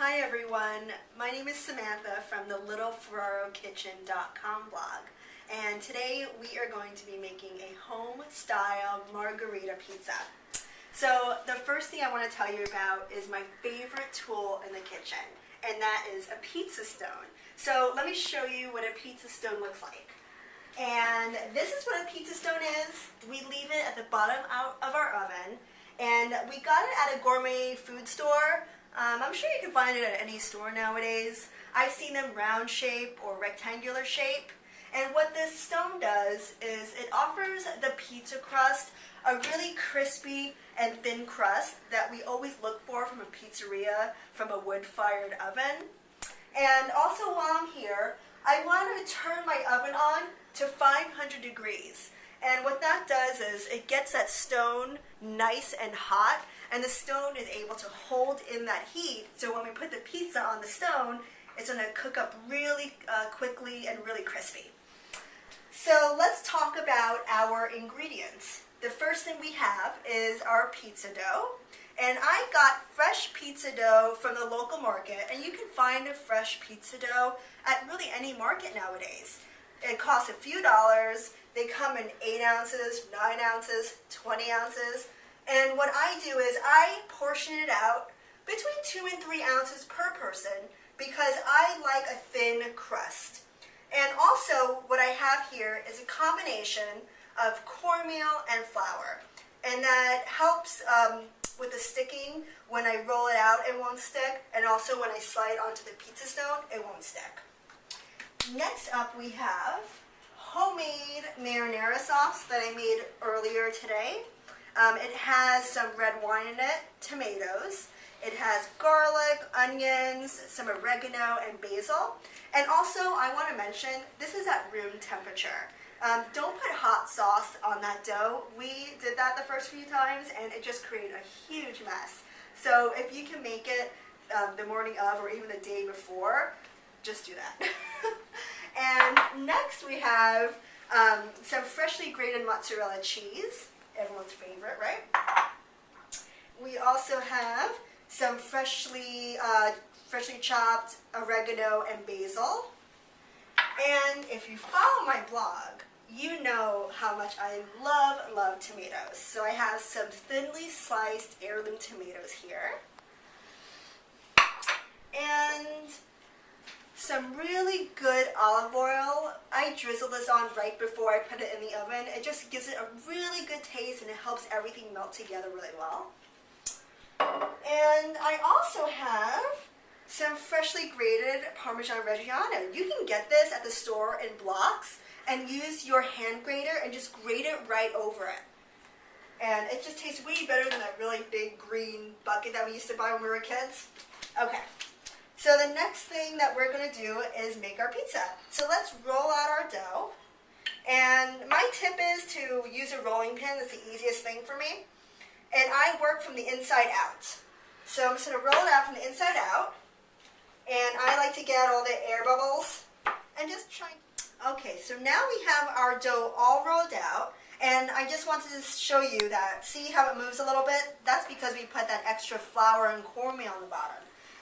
Hi everyone, my name is Samantha from the Ferraro blog, and today we are going to be making a home-style margherita pizza. So the first thing I want to tell you about is my favorite tool in the kitchen, and that is a pizza stone. So let me show you what a pizza stone looks like. And this is what a pizza stone is. We leave it at the bottom out of our oven, and we got it at a gourmet food store. I'm sure you can find it at any store nowadays. I've seen them round shape or rectangular shape. And what this stone does is it offers the pizza crust a really crispy and thin crust that we always look for from a pizzeria from a wood-fired oven. And also while I'm here, I want to turn my oven on to 500 degrees. And what that does is it gets that stone nice and hot, and the stone is able to hold in that heat, so when we put the pizza on the stone, it's going to cook up really quickly and really crispy. So let's talk about our ingredients. The first thing we have is our pizza dough, and I got fresh pizza dough from the local market, and you can find a fresh pizza dough at really any market nowadays. It costs a few dollars. They come in 8 ounces, 9 ounces, 20 ounces. And what I do is I portion it out between 2 and 3 ounces per person because I like a thin crust. And also what I have here is a combination of cornmeal and flour. And that helps with the sticking. When I roll it out, it won't stick. And also when I slide onto the pizza stone, it won't stick. Next up we have homemade marinara sauce that I made earlier today. It has some red wine in it, tomatoes. It has garlic, onions, some oregano, and basil. And also, I want to mention, this is at room temperature. Don't put hot sauce on that dough. We did that the first few times, and it just created a huge mess. So if you can make it the morning of or even the day before, just do that. And next we have some freshly grated mozzarella cheese, everyone's favorite, right? We also have some freshly chopped oregano and basil. And if you follow my blog, you know how much I love tomatoes. So I have some thinly sliced heirloom tomatoes here. And some really good olive oil. I drizzle this on right before I put it in the oven. It just gives it a really good taste and it helps everything melt together really well. And I also have some freshly grated Parmesan Reggiano. You can get this at the store in blocks and use your hand grater and just grate it right over it. And it just tastes way better than that really big green bucket that we used to buy when we were kids. Okay. So the next thing that we're going to do is make our pizza. So let's roll out our dough. And my tip is to use a rolling pin. That's the easiest thing for me. And I work from the inside out. So I'm just going to roll it out from the inside out. And I like to get all the air bubbles. And just try. Okay, so now we have our dough all rolled out. And I just wanted to show you that. See how it moves a little bit? That's because we put that extra flour and cornmeal on the bottom.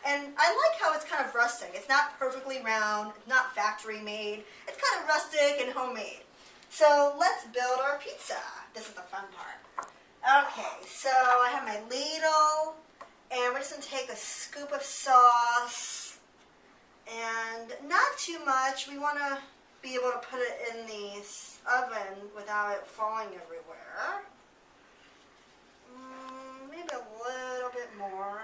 And I like how it's kind of rustic. It's not perfectly round, it's not factory made. It's kind of rustic and homemade. So let's build our pizza. This is the fun part. Okay, so I have my ladle, and we're just going to take a scoop of sauce, and not too much. We want to be able to put it in the oven without it falling everywhere. Maybe a little bit more.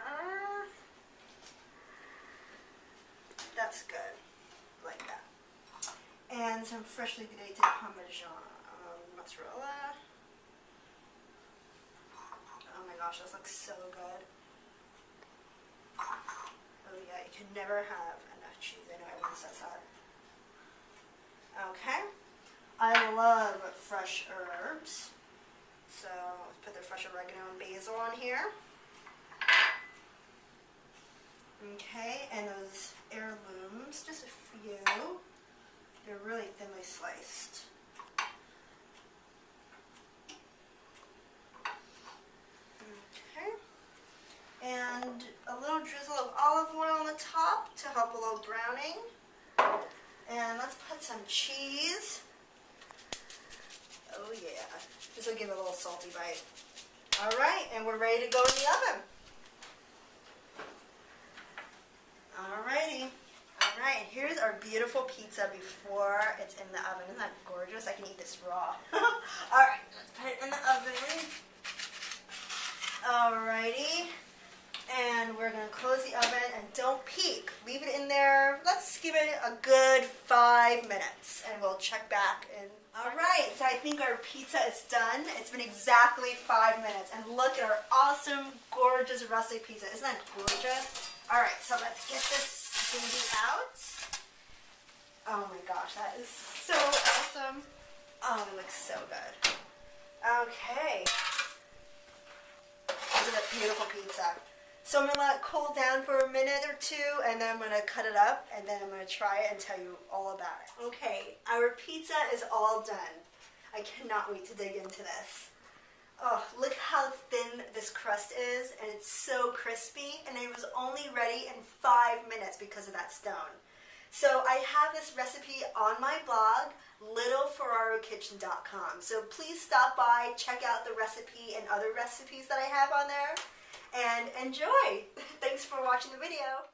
That's good, like that. And some freshly grated Parmesan mozzarella. Oh my gosh, this looks so good. Oh yeah, you can never have enough cheese. I know everyone says that. Okay. I love fresh herbs. So let's put the fresh oregano and basil on here. Okay, and those heirlooms, just a few. They're really thinly sliced. Okay, and a little drizzle of olive oil on the to help a little browning. And let's put some cheese. Oh yeah, this will give it a little salty bite. Alright, and we're ready to go in the oven. Alrighty. Alright, here's our beautiful pizza before it's in the oven. Isn't that gorgeous? I can eat this raw. Alright, let's put it in the oven. Alrighty. And we're going to close the oven and don't peek. Leave it in there. Let's give it a good 5 minutes and we'll check back in. Alright, so I think our pizza is done. It's been exactly 5 minutes. And look at our awesome, gorgeous rustic pizza. Isn't that gorgeous? Alright, so let's get this baby out. Oh my gosh, that is so awesome. Oh, it looks so good. Okay. Look at that beautiful pizza. So I'm going to let it cool down for a minute or two, and then I'm going to cut it up, and then I'm going to try it and tell you all about it. Okay, our pizza is all done. I cannot wait to dig into this. Oh, look how thin this crust is, and it's so crispy, and it was only ready in 5 minutes because of that stone. So I have this recipe on my blog, littleferrarokitchen.com. So please stop by, check out the recipe and other recipes that I have on there, and enjoy. Thanks for watching the video.